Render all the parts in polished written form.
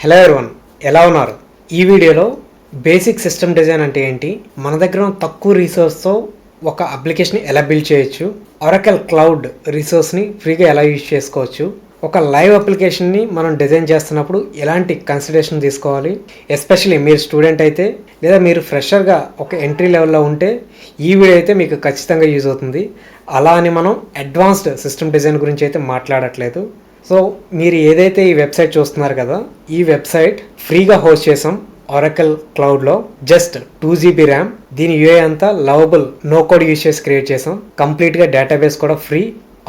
Hello everyone, ఎలా ఉన్నారు? ఈ వీడియోలో బేసిక్ సిస్టమ్ డిజైన్ అంటే ఏంటి, మన దగ్గర తక్కువ రీసోర్స్తో ఒక అప్లికేషన్ ఎలా బిల్డ్ చేయొచ్చు, ఒరాకిల్ క్లౌడ్ రీసోర్స్ని ఫ్రీగా ఎలా యూజ్ చేసుకోవచ్చు, ఒక లైవ్ అప్లికేషన్ని మనం డిజైన్ చేస్తున్నప్పుడు ఎలాంటి కన్సిడరేషన్ తీసుకోవాలి, ఎస్పెషల్లీ మీరు స్టూడెంట్ అయితే లేదా మీరు ఫ్రెషర్గా ఒక ఎంట్రీ లెవెల్లో ఉంటే ఈ వీడియో అయితే మీకు ఖచ్చితంగా యూజ్ అవుతుంది. అలా అని మనం అడ్వాన్స్డ్ సిస్టమ్ డిజైన్ గురించి అయితే మాట్లాడట్లేదు. సో మీరు ఏదైతే ఈ వెబ్సైట్ చూస్తున్నారు కదా, ఈ వెబ్సైట్ ఫ్రీగా హోస్ట్ చేసాం ఒరాకిల్ క్లౌడ్లో. జస్ట్ 2 GB ర్యామ్. దీని యూఐ అంతా లవబుల్ నో కోడ్ యూజ్ చేసి క్రియేట్ చేసాం. కంప్లీట్గా డేటాబేస్ కూడా free,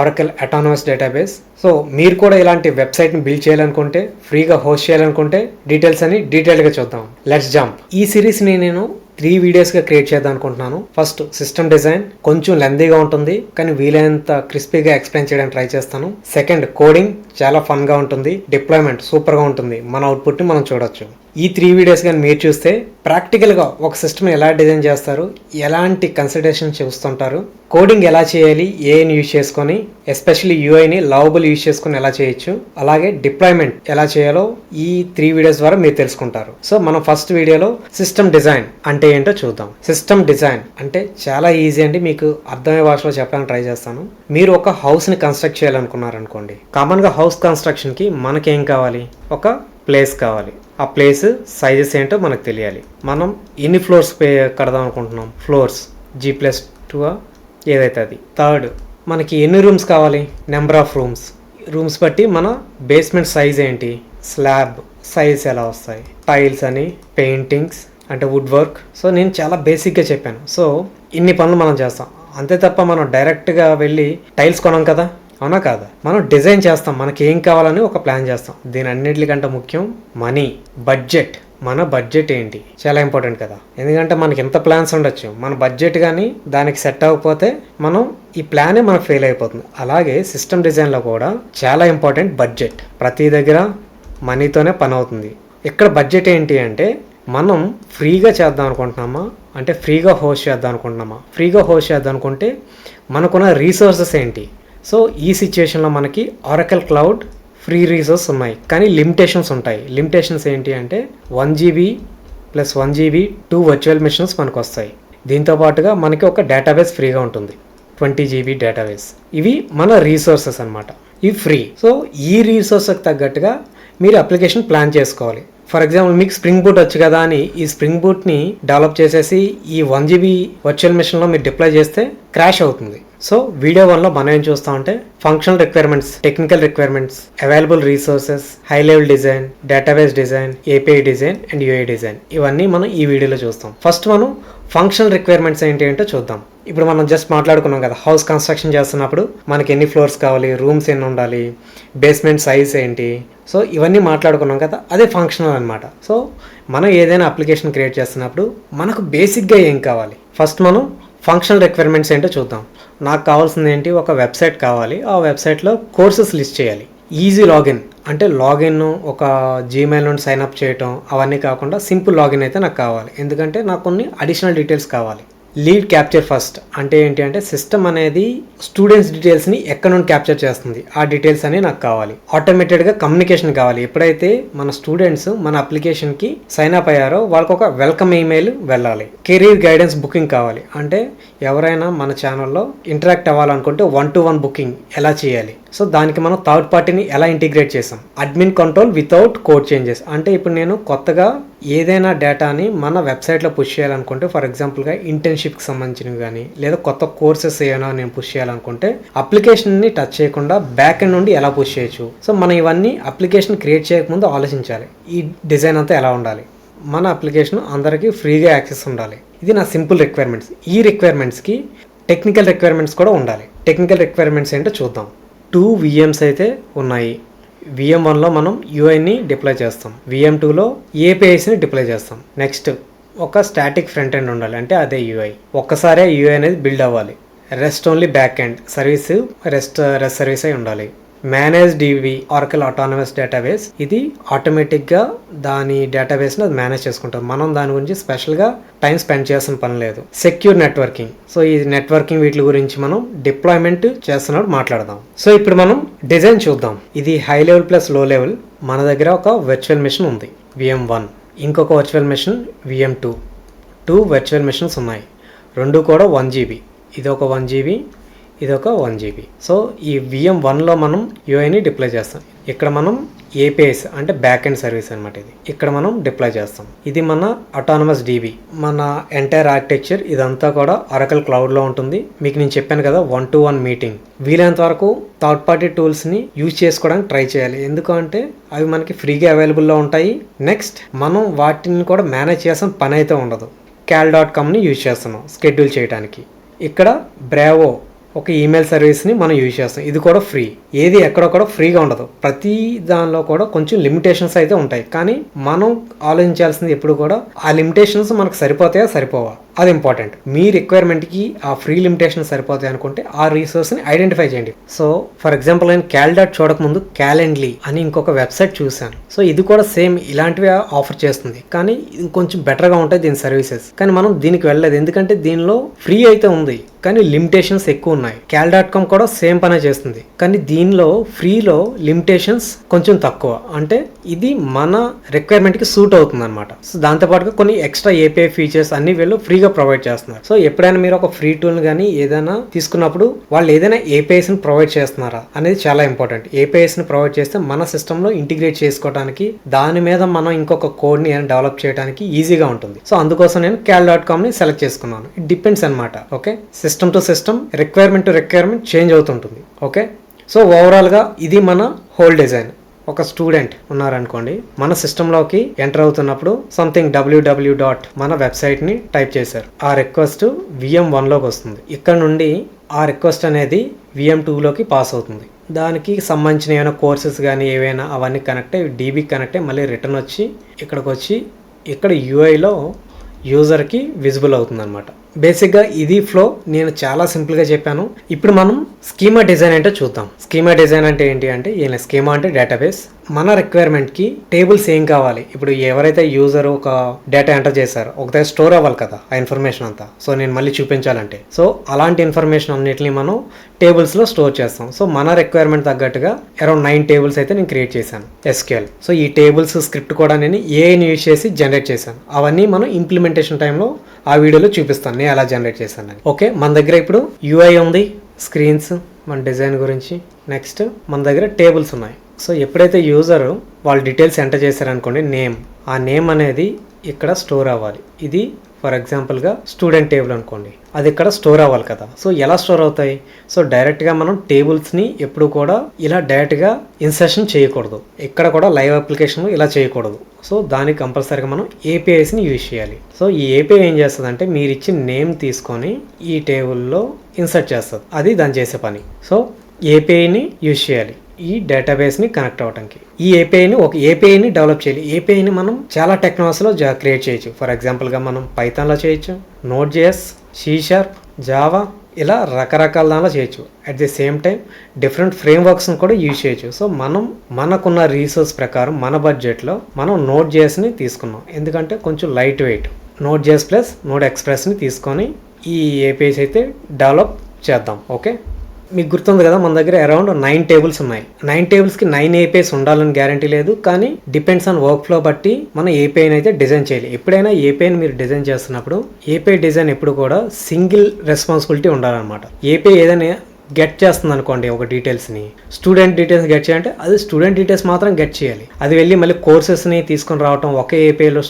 Oracle autonomous database. So మీరు కూడా ఇలాంటి వెబ్సైట్ని బిల్డ్ చేయాలనుకుంటే, ఫ్రీగా హోస్ట్ చేయాలనుకుంటే డీటెయిల్స్ అని డీటెయిల్గా చూద్దాం. Let's jump. ఈ సిరీస్ని నేను 3 వీడియోస్గా క్రియేట్ చేద్దాం అనుకుంటున్నాను. ఫస్ట్ సిస్టమ్ డిజైన్, కొంచెం లెందీగా ఉంటుంది కానీ వీలైనంత క్రిస్పీగా ఎక్స్ప్లెయిన్ చేయడానికి ట్రై చేస్తాను. సెకండ్ కోడింగ్, చాలా ఫన్గా ఉంటుంది. డిప్లాయ్మెంట్ సూపర్గా ఉంటుంది, మన అవుట్పుట్ని మనం చూడొచ్చు. ఈ 3 వీడియోస్ కానీ మీరు చూస్తే ప్రాక్టికల్గా ఒక సిస్టమ్ ఎలా డిజైన్ చేస్తారు, ఎలాంటి కన్సిడరేషన్ చూస్తుంటారు, కోడింగ్ ఎలా చేయాలి, ఏఐని యూజ్ చేసుకొని, ఎస్పెషల్లీ యూఐని లవబుల్ యూజ్ చేసుకొని ఎలా చేయొచ్చు, అలాగే డిప్లాయ్మెంట్ ఎలా చేయాలో ఈ 3 వీడియోస్ ద్వారా మీరు తెలుసుకుంటారు. సో మనం ఫస్ట్ వీడియోలో సిస్టమ్ డిజైన్ అంటే ఏంటో చూద్దాం. సిస్టమ్ డిజైన్ అంటే చాలా ఈజీ అండి, మీకు అర్థమయ్యే భాషలో చెప్పడానికి ట్రై చేస్తాను. మీరు ఒక హౌస్ని కన్స్ట్రక్ట్ చేయాలనుకున్నారనుకోండి, కామన్గా హౌస్ కన్స్ట్రక్షన్కి మనకేం కావాలి, ఒక ప్లేస్ కావాలి. ఆ ప్లేస్ సైజెస్ ఏంటో మనకు తెలియాలి. మనం ఎన్ని ఫ్లోర్స్ కడదాం అనుకుంటున్నాం, ఫ్లోర్స్ G+2 ఏదైతే అది. థర్డ్, మనకి ఎన్ని రూమ్స్ కావాలి, నెంబర్ ఆఫ్ రూమ్స్ బట్టి మన బేస్మెంట్ సైజ్ ఏంటి, స్లాబ్ సైజ్ ఎలా వస్తాయి, టైల్స్ అని, పెయింటింగ్స్ అంటే వుడ్ వర్క్. సో నేను చాలా బేసిక్గా చెప్పాను. సో ఇన్ని పనులు మనం చేస్తాం, అంతే తప్ప మనం డైరెక్ట్గా వెళ్ళి టైల్స్ కొనం కదా, అవునా కాదా? మనం డిజైన్ చేస్తాం, మనకి ఏం కావాలని ఒక ప్లాన్ చేస్తాం. దీని అన్నింటికంటే ముఖ్యం మనీ, బడ్జెట్. మన బడ్జెట్ ఏంటి చాలా ఇంపార్టెంట్ కదా, ఎందుకంటే మనకి ఎంత ప్లాన్స్ ఉండొచ్చు, మన బడ్జెట్ కానీ దానికి సెట్ అవ్వకపోతే మనం ఈ ప్లానే మనకు ఫెయిల్ అయిపోతుంది. అలాగే సిస్టమ్ డిజైన్లో కూడా చాలా ఇంపార్టెంట్ బడ్జెట్. ప్రతి దగ్గర మనీతోనే పని అవుతుంది. ఇక్కడ బడ్జెట్ ఏంటి అంటే, మనం ఫ్రీగా చేద్దాం అనుకుంటున్నామా అంటే ఫ్రీగా హోస్ట్ చేద్దాం అనుకుంటున్నామా, ఫ్రీగా హోస్ట్ చేద్దాం అనుకుంటే మనకున్న రీసోర్సెస్ ఏంటి. సో ఈ సిచ్యువేషన్లో మనకి ఒరాకిల్ క్లౌడ్ ఫ్రీ రీసోర్స్ ఉన్నాయి, కానీ లిమిటేషన్స్ ఉంటాయి. లిమిటేషన్స్ ఏంటి అంటే 1 GB + 1 GB 2 వర్చువల్ మిషన్స్ మనకు వస్తాయి. దీంతో పాటుగా మనకి ఒక డేటాబేస్ ఫ్రీగా ఉంటుంది, 20 GB డేటాబేస్. ఇవి మన రీసోర్సెస్ అనమాట, ఇవి ఫ్రీ. సో ఈ రీసోర్స్కి తగ్గట్టుగా మీరు అప్లికేషన్ ప్లాన్ చేసుకోవాలి. ఫర్ ఎగ్జాంపుల్ మీకు స్ప్రింగ్ బూట్ వచ్చు కదా అని ఈ స్ప్రింగ్ బూట్ని డెవలప్ చేసేసి ఈ 1 GB వర్చువల్ మిషన్లో మీరు డిప్లాయ్ చేస్తే క్రాష్ అవుతుంది. సో వీడియో 1లో మనం ఏం చూస్తామంటే functional requirements, technical requirements, available resources, high level design, database design, API design and UI design. ఇవన్నీ మనం ఈ వీడియోలో చూస్తాం. ఫస్ట్ మనం ఫంక్షనల్ రిక్వైర్మెంట్స్ ఏంటి ఏంటో చూద్దాం. ఇప్పుడు మనం జస్ట్ మాట్లాడుకున్నాం కదా, హౌస్ కన్స్ట్రక్షన్ చేస్తున్నప్పుడు మనకి ఎన్ని ఫ్లోర్స్ కావాలి, రూమ్స్ ఎన్ని ఉండాలి, బేస్మెంట్ సైజ్ ఏంటి. సో ఇవన్నీ మాట్లాడుకున్నాం కదా, అదే ఫంక్షనల్ అనమాట. సో మనం ఏదైనా అప్లికేషన్ క్రియేట్ చేస్తున్నప్పుడు మనకు బేసిక్గా ఏం కావాలి, ఫస్ట్ మనం ఫంక్షనల్ రిక్వైర్మెంట్స్ ఏంటో చూద్దాం. నాకు కావాల్సింది ఏంటి, ఒక వెబ్సైట్ కావాలి. ఆ వెబ్సైట్లో కోర్సెస్ లిస్ట్ చేయాలి. ఈజీ లాగిన్ అంటే లాగిన్ ఒక జీమెయిల్ నుండి సైన్అప్ చేయటం అవన్నీ కాకుండా సింపుల్ లాగిన్ అయితే నాకు కావాలి, ఎందుకంటే నాకు కొన్ని అడిషనల్ డీటెయిల్స్ కావాలి. లీడ్ క్యాప్చర్ ఫస్ట్ అంటే ఏంటి అంటే, సిస్టమ్ అనేది స్టూడెంట్స్ డీటెయిల్స్ని ఎక్కడ నుండి క్యాప్చర్ చేస్తుంది, ఆ డీటెయిల్స్ అనేవి నాకు కావాలి. ఆటోమేటెడ్గా కమ్యూనికేషన్ కావాలి. ఎప్పుడైతే మన స్టూడెంట్స్ మన అప్లికేషన్కి సైన్ అప్ అయ్యారో వాళ్ళకి ఒక వెల్కమ్ ఈమెయిల్ వెళ్ళాలి. కెరీర్ గైడెన్స్ బుకింగ్ కావాలి, అంటే ఎవరైనా మన ఛానల్లో ఇంటరాక్ట్ అవ్వాలనుకుంటే 1-to-1 బుకింగ్ ఎలా చేయాలి. సో దానికి మనం థర్డ్ పార్టీని ఎలా ఇంటిగ్రేట్ చేసాం. Admin control without code changes అంటే, ఇప్పుడు నేను కొత్తగా ఏదైనా డేటాని మన వెబ్సైట్లో పుష్ చేయాలనుకుంటే, ఫర్ ఎగ్జాంపుల్గా ఇంటర్న్షిప్కి సంబంధించినవి కానీ లేదా కొత్త కోర్సెస్ ఏమైనా నేను పుష్ చేయాలనుకుంటే అప్లికేషన్ని టచ్ చేయకుండా బ్యాక్ ఎండ్ నుండి ఎలా పుష్ చేయొచ్చు. సో మనం ఇవన్నీ అప్లికేషన్ క్రియేట్ చేయకముందు ఆలోచించాలి. ఈ డిజైన్ అంతా ఎలా ఉండాలి, మన అప్లికేషన్ అందరికీ ఫ్రీగా యాక్సెస్ ఉండాలి. ఇది నా సింపుల్ రిక్వైర్మెంట్స్. ఈ రిక్వైర్మెంట్స్కి టెక్నికల్ రిక్వైర్మెంట్స్ కూడా ఉండాలి. టెక్నికల్ రిక్వైర్మెంట్స్ ఏంటో చూద్దాం. 2 VMs అయితే ఉన్నాయి. VM1లో మనం UIని డిప్లాయ్ చేస్తాం, VM2లో APIస్ని డిప్లాయ్ చేస్తాం. నెక్స్ట్ ఒక స్టాటిక్ ఫ్రంట్ ఎండ్ ఉండాలి, అంటే అదే UI. ఒక్కసారే UI అనేది బిల్డ్ అవ్వాలి. Rest only back end service, rest service అయి ఉండాలి. Manage dB oracle autonomous database. ఇది ఆటోమేటిక్గా దాని డేటాబేస్ని అది మేనేజ్ చేసుకుంటాం. మనం దాని గురించి స్పెషల్గా టైం స్పెండ్ చేయాల్సిన పని లేదు. Secure networking. సో ఈ నెట్వర్కింగ్ వీటి గురించి మనం డిప్లాయ్మెంట్ చేస్తున్నప్పుడు మాట్లాడదాం. సో ఇప్పుడు మనం డిజైన్ చూద్దాం. ఇది హై లెవెల్ ప్లస్ లో లెవెల్. మన దగ్గర ఒక వర్చువల్ మెషిన్ ఉంది VM1, ఇంకొక virtual machine VM2. 2 virtual machines ఉన్నాయి. రెండు కూడా 1 GB. ఇది ఒక 1 GB, ఇది ఒక 1 GB. సో ఈ VM1లో మనం యూఐని డిప్లాయ్ చేస్తాం. ఇక్కడ మనం ఏపీఐస్ అంటే బ్యాక్ ఎండ్ సర్వీస్ అనమాట. ఇది ఇక్కడ మనం డిప్లాయ్ చేస్తాం. ఇది మన అటానమస్ DB. మన ఎంటైర్ ఆర్కిటెక్చర్ ఇదంతా కూడా ఆరకల్ క్లౌడ్లో ఉంటుంది. మీకు నేను చెప్పాను కదా 1-to-1 మీటింగ్. వీలైనంత వరకు థర్డ్ పార్టీ టూల్స్ని యూజ్ చేసుకోవడానికి ట్రై చేయాలి. ఎందుకంటే అవి మనకి ఫ్రీగా అవైలబుల్లో ఉంటాయి. నెక్స్ట్ మనం వాటిని కూడా మేనేజ్ చేయాల్సిన పని అయితే ఉండదు. cal.comని యూజ్ చేస్తున్నాం షెడ్యూల్ చేయడానికి. ఇక్కడ బ్రావో ఒక ఈమెయిల్ సర్వీస్ని మనం యూజ్ చేస్తాం. ఇది కూడా ఫ్రీ. ఏది ఎక్కడ కూడా ఫ్రీగా ఉండదు. ప్రతి దానిలో కూడా కొంచెం లిమిటేషన్స్ అయితే ఉంటాయి. కానీ మనం ఆలోచించాల్సింది ఎప్పుడు కూడా ఆ లిమిటేషన్స్ మనకు సరిపోతాయా సరిపోవా, అది ఇంపార్టెంట్. మీ రిక్వైర్మెంట్కి ఆ ఫ్రీ లిమిటేషన్ సరిపోతాయి అనుకుంటే ఆ రిసోర్స్ని ఐడెంటిఫై చేయండి. సో ఫర్ ఎగ్జాంపుల్ నేను cal.com చూడకముందు క్యాలెండ్లీ అని ఇంకొక వెబ్సైట్ చూశాను. సో ఇది కూడా సేమ్ ఇలాంటివి ఆఫర్ చేస్తుంది, కానీ ఇంకొంచెం బెటర్గా ఉంటాయి దీని సర్వీసెస్. కానీ మనం దీనికి వెళ్ళలేదు, ఎందుకంటే దీనిలో ఫ్రీ అయితే ఉంది కానీ లిమిటేషన్స్ ఎక్కువ ఉన్నాయి. cal.com కూడా సేమ్ పనే చేస్తుంది, కానీ దీనిలో ఫ్రీలో లిమిటేషన్స్ కొంచెం తక్కువ. అంటే ఇది మన రిక్వైర్మెంట్కి సూట్ అవుతుంది అనమాట. సో దాంతోపాటుగా కొన్ని ఎక్స్ట్రా ఏపీఐ ఫీచర్స్ అన్ని వీళ్ళు ఫ్రీగా ప్రొవైడ్ చేస్తున్నారు. సో ఎప్పుడైనా మీరు ఒక ఫ్రీ టూల్ కానీ ఏదైనా తీసుకున్నప్పుడు వాళ్ళు ఏదైనా ఏపీఐస్ని ప్రొవైడ్ చేస్తున్నారా అనేది చాలా ఇంపార్టెంట్. ఏపీఐస్ని ప్రొవైడ్ చేస్తే మన సిస్టంలో ఇంటిగ్రేట్ చేసుకోవడానికి, దాని మీద మనం ఇంకొక కోడ్ని డెవలప్ చేయడానికి ఈజీగా ఉంటుంది. సో అందుకోసం నేను cal.comని సెలెక్ట్ చేసుకున్నాను. ఇట్ డిపెండ్స్ అనమాట. Okay, system to system, requirement to requirement change అవుతుంటుంది. ఓకే, సో ఓవరాల్గా ఇది మన హోల్ డిజైన్. ఒక స్టూడెంట్ ఉన్నారనుకోండి, మన సిస్టంలోకి ఎంటర్ అవుతున్నప్పుడు సంథింగ్ www. మన వెబ్సైట్ని టైప్ చేశారు. ఆ రిక్వెస్ట్ VM1లోకి వస్తుంది. ఇక్కడ నుండి ఆ రిక్వెస్ట్ అనేది VM2లోకి పాస్ అవుతుంది. దానికి సంబంధించిన ఏమైనా కోర్సెస్ కానీ ఏవైనా అవన్నీ కనెక్ట్ అయ్యి DBకి కనెక్ట్ అయ్యి మళ్ళీ రిటర్న్ వచ్చి ఇక్కడికి వచ్చి ఇక్కడ యూఐలో యూజర్కి విజిబుల్ అవుతుంది అనమాట. బేసిక్గా ఇది ఫ్లో. నేను చాలా సింపుల్గా చెప్పాను. ఇప్పుడు మనం స్కీమా డిజైన్ అంటే చూద్దాం. స్కీమా డిజైన్ అంటే ఏంటి అంటే, ఏం స్కీమా అంటే డేటాబేస్. మన రిక్వైర్మెంట్కి టేబుల్స్ ఏం కావాలి, ఇప్పుడు ఎవరైతే యూజర్ ఒక డేటా ఎంటర్ చేశారో ఒకటే స్టోర్ అవ్వాలి కదా ఆ ఇన్ఫర్మేషన్ అంతా. సో నేను మళ్ళీ చూపించాలంటే, సో అలాంటి ఇన్ఫర్మేషన్ అన్నిటిని మనం టేబుల్స్లో స్టోర్ చేస్తాం. సో మన రిక్వైర్మెంట్ తగ్గట్టుగా అరౌండ్ 9 టేబుల్స్ అయితే నేను క్రియేట్ చేశాను SQL. సో ఈ టేబుల్స్ స్క్రిప్ట్ కూడా నేను ఏఐని యూజ్ చేసి జనరేట్ చేశాను. అవన్నీ మనం ఇంప్లిమెంటేషన్ టైంలో ఆ వీడియోలో చూపిస్తాను నేను ఎలా జనరేట్ చేశాను. ఓకే, మన దగ్గర ఇప్పుడు UI ఉంది, స్క్రీన్స్, మన డిజైన్ గురించి. నెక్స్ట్ మన దగ్గర టేబుల్స్ ఉన్నాయి. సో ఎప్పుడైతే యూజర్ వాళ్ళ డీటెయిల్స్ ఎంటర్ చేశారనుకోండి, నేమ్, ఆ నేమ్ అనేది ఇక్కడ స్టోర్ అవ్వాలి. ఇది ఫర్ ఎగ్జాంపుల్గా స్టూడెంట్ టేబుల్ అనుకోండి, అది ఇక్కడ స్టోర్ అవ్వాలి కదా. సో ఎలా స్టోర్ అవుతాయి? సో డైరెక్ట్గా మనం టేబుల్స్ని ఎప్పుడు కూడా ఇలా డైరెక్ట్గా ఇన్సర్షన్ చేయకూడదు. ఇక్కడ కూడా లైవ్ అప్లికేషన్లో ఇలా చేయకూడదు. సో దానికి కంపల్సరీగా మనం ఏపీఐస్ని యూజ్ చేయాలి. సో ఈ ఏపీఐ ఏం చేస్తుంది అంటే, మీరు ఇచ్చిన నేమ్ తీసుకొని ఈ టేబుల్లో ఇన్సర్ట్ చేస్తుంది. అది దాన్ని చేసే పని. సో ఏపీఐని యూజ్ చేయాలి ఈ డేటాబేస్ని కనెక్ట్ అవ్వడానికి. ఈ ఏపీఐని డెవలప్ చేయాలి. ఏపీఐని మనం చాలా టెక్నాలజీలో క్రియేట్ చేయొచ్చు. ఫర్ ఎగ్జాంపుల్గా మనం పైథాన్లో చేయొచ్చు, Node.js, C#, జావా, ఇలా రకరకాల దానిలో చేయొచ్చు. At the same time different ఫ్రేమ్వర్క్స్ని కూడా యూజ్ చేయొచ్చు. సో మనం మనకున్న రీసోర్స్ ప్రకారం మన బడ్జెట్లో మనం Node.jsని తీసుకున్నాం, ఎందుకంటే కొంచెం light weight. Node.js plus Node Expressని తీసుకొని ఈ ఏపీఐస్ అయితే డెవలప్ చేద్దాం. ఓకే, మీకు గుర్తుంది కదా, మన దగ్గర అరౌండ్ 9 టేబుల్స్ ఉన్నాయి. 9 టేబుల్స్కి 9 ఏపీఐస్ ఉండాలని గ్యారంటీ లేదు, కానీ డిపెండ్స్ ఆన్ వర్క్ ఫ్లో బట్టి మనం ఏపీఐని అయితే డిజైన్ చేయాలి. ఎప్పుడైనా ఏపీఐని మీరు డిజైన్ చేస్తున్నప్పుడు ఏపీఐ డిజైన్ ఎప్పుడు కూడా సింగిల్ రెస్పాన్సిబిలిటీ ఉండాలన్నమాట. ఏపీఐ ఏదైనా గెట్ చేస్తుంది అనుకోండి, ఒక డీటెయిల్స్ని, స్టూడెంట్ డీటెయిల్స్ గెట్ చేయాలంటే అది స్టూడెంట్ డీటెయిల్స్ మాత్రం గెట్ చేయాలి. అది వెళ్ళి మళ్ళీ కోర్సెస్ని తీసుకొని రావటం, ఒకే ఏపీఐలో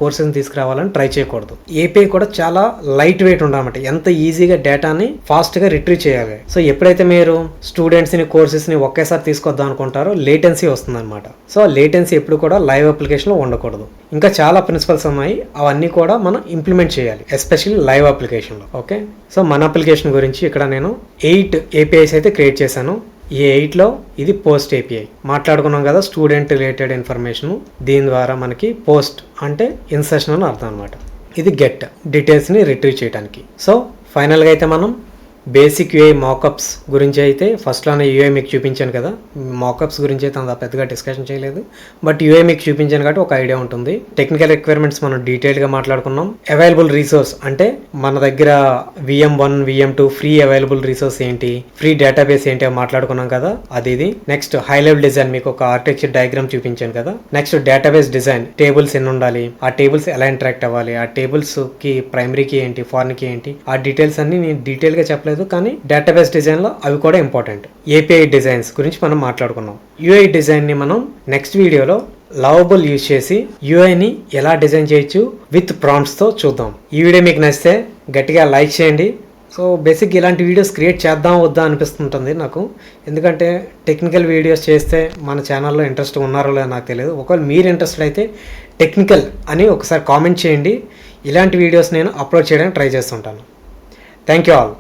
కోర్సెస్ని తీసుకురావాలని ట్రై చేయకూడదు. ఏపీఐ కూడా చాలా లైట్ వెయిట్ ఉండాలన్నమాట. ఎంత ఈజీగా డేటాని ఫాస్ట్గా రిట్రీవ్ చేయాలి. సో ఎప్పుడైతే మీరు స్టూడెంట్స్ని కోర్సెస్ని ఒకేసారి తీసుకొద్దాం అనుకుంటారో లేటెన్సీ వస్తుందన్నమాట. సో లేటెన్సీ ఎప్పుడు కూడా లైవ్ అప్లికేషన్లో ఉండకూడదు. ఇంకా చాలా ప్రిన్సిపల్స్ ఉన్నాయి, అవన్నీ కూడా మనం ఇంప్లిమెంట్ చేయాలి, ఎస్పెషల్లీ లైవ్ అప్లికేషన్లో. ఓకే, సో మన అప్లికేషన్ గురించి ఇక్కడ నేను 8 ఏపీఐస్ అయితే క్రియేట్ చేశాను. ఈ 8లో ఇది పోస్ట్ ఏపీఐ. మాట్లాడుకున్నాం కదా స్టూడెంట్ రిలేటెడ్ ఇన్ఫర్మేషన్, దీని ద్వారా మనకి పోస్ట్ అంటే ఇన్సర్షన్ అని అర్థం అనమాట. ఇది గెట్, డీటెయిల్స్ని రిట్రీవ్ చేయడానికి. సో ఫైనల్గా అయితే మనం బేసిక్ యూఐ మాకప్స్ గురించి అయితే ఫస్ట్లోనే యూఐ మీకు చూపించాను కదా. మాకప్స్ గురించి అయితే అంత పెద్దగా డిస్కషన్ చేయలేదు, బట్ యూఐ మీకు చూపించాను కాబట్టి ఒక ఐడియా ఉంటుంది. టెక్నికల్ రిక్వైర్మెంట్స్ మనం డీటెయిల్గా మాట్లాడుకున్నాం. అవైలబుల్ రీసోర్స్ అంటే మన దగ్గర VM1 VM2 free available resource ఏంటి, ఫ్రీ డేటాబేస్ ఏంటి అని మాట్లాడుకున్నాం కదా, అది ఇది. నెక్స్ట్ హై లెవెల్ డిజైన్, మీకు ఒక ఆర్కిటెక్చర్ డయాగ్రామ్ చూపించాను కదా. నెక్స్ట్ డేటాబేస్ డిజైన్, టేబుల్స్ ఎన్ని ఉండాలి, ఆ టేబుల్స్ ఎలా ఇంటరాక్ట్ అవ్వాలి, ఆ టేబుల్స్ కి ప్రైమరీకి ఏంటి, ఫారెన్కి ఏంటి, ఆ డీటెయిల్స్ అన్ని నేను డీటెయిల్గా చెప్పలేదు, కానీ డేటాబేస్ డిజైన్లో అవి కూడా ఇంపార్టెంట్. ఏపీఐ డిజైన్స్ గురించి మనం మాట్లాడుకున్నాం. యూఐ డిజైన్ని మనం నెక్స్ట్ వీడియోలో లవబుల్ యూజ్ చేసి యూఐని ఎలా డిజైన్ చేయొచ్చు విత్ ప్రాంప్ట్స్తో చూద్దాం. ఈ వీడియో మీకు నచ్చితే గట్టిగా లైక్ చేయండి. సో బేసిక్ ఇలాంటి వీడియోస్ క్రియేట్ చేద్దాం వద్దా అనిపిస్తుంటుంది నాకు, ఎందుకంటే టెక్నికల్ వీడియోస్ చేస్తే మన ఛానల్లో ఇంట్రెస్ట్ ఉన్నారో లేదో నాకు తెలియదు. ఒకవేళ మీరు ఇంట్రెస్టెడ్ అయితే టెక్నికల్ అని ఒకసారి కామెంట్ చేయండి. ఇలాంటి వీడియోస్ నేను అప్లోడ్ చేయడానికి ట్రై చేస్తుంటాను. Thank you all.